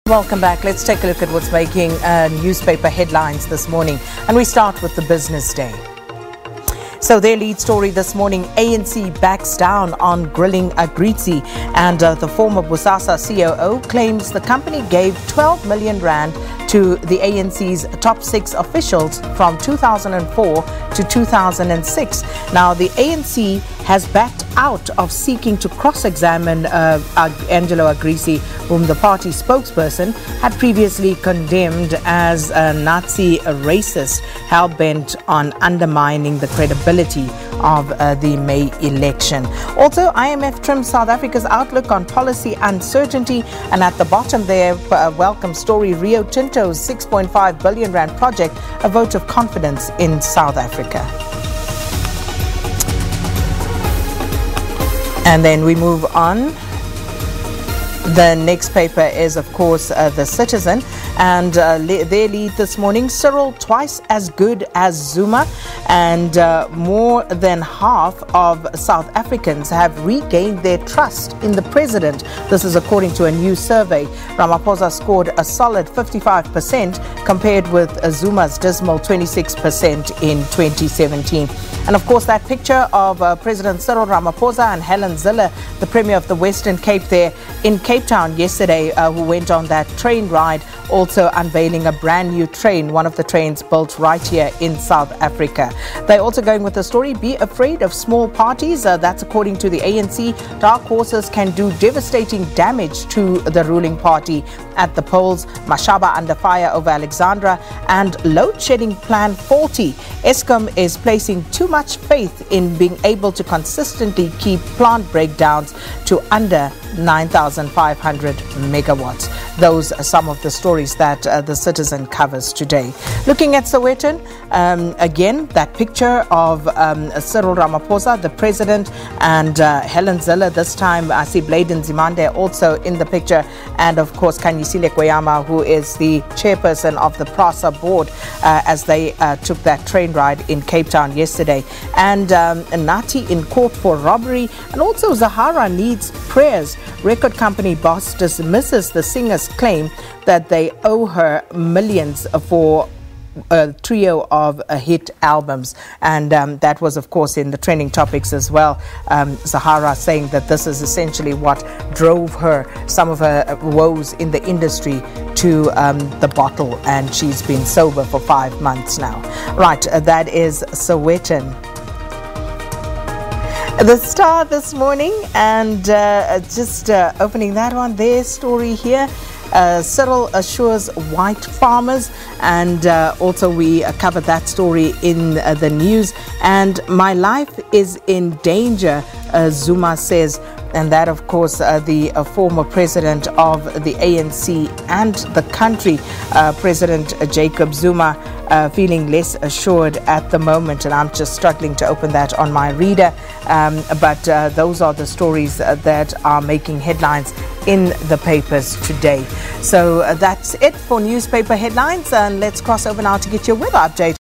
Welcome back. Let's take a look at what's making newspaper headlines this morning. And we start with the Business Day. So their lead story this morning, ANC backs down on grilling Agritzi, and the former Bosasa COO claims the company gave 12 million rand to the ANC's top 6 officials from 2004 to 2006. Now, the ANC has backed out of seeking to cross-examine Angelo Agritzi, whom the party spokesperson had previously condemned as a Nazi racist, hell-bent on undermining the credibility of the May election. Also, IMF trims South Africa's outlook on policy uncertainty, and at the bottom there, a welcome story, Rio Tinto's 6.5 billion rand project, a vote of confidence in South Africa. And then we move on. The next paper is, of course, The Citizen, and their lead this morning, Cyril twice as good as Zuma, and more than half of South Africans have regained their trust in the president. This is according to a new survey. Ramaphosa scored a solid 55% compared with Zuma's dismal 26% in 2017. And of course, that picture of President Cyril Ramaphosa and Helen Zille, the Premier of the Western Cape, there in Cape Town yesterday, who went on that train ride, also unveiling a brand new train, one of the trains built right here in South Africa. They're also going with the story, be afraid of small parties. That's according to the ANC. Dark horses can do devastating damage to the ruling party at the polls. Mashaba under fire over Alexandra, and load shedding plan faulty. Eskom is placing too much faith in being able to consistently keep plant breakdowns to under 9,500 megawatts. Those are some of the stories that The Citizen covers today. Looking at Sowetan, again, that picture of Cyril Ramaphosa, the president, and Helen Zille. This time, I see Bladen Zimande also in the picture, and of course, Kanyisile Kweyama, who is the chairperson of the PRASA board, as they took that train ride in Cape Town yesterday. And Nati in court for robbery, and also Zahara needs prayers. Record company boss dismisses the singer's claim that they owe her millions for a trio of hit albums, and that was, of course, in the trending topics as well. Zahara saying that this is essentially what drove her, some of her woes in the industry, to the bottle, and she's been sober for 5 months now. Right, that is Sowetan. The Star this morning, and just opening that one, their story here. Cyril assures white farmers, and also we covered that story in the news. And my life is in danger, Zuma says. And that, of course, the former president of the ANC and the country, President Jacob Zuma, feeling less assured at the moment. And I'm just struggling to open that on my reader. But those are the stories that are making headlines in the papers today. So that's it for newspaper headlines. And let's cross over now to get your weather update.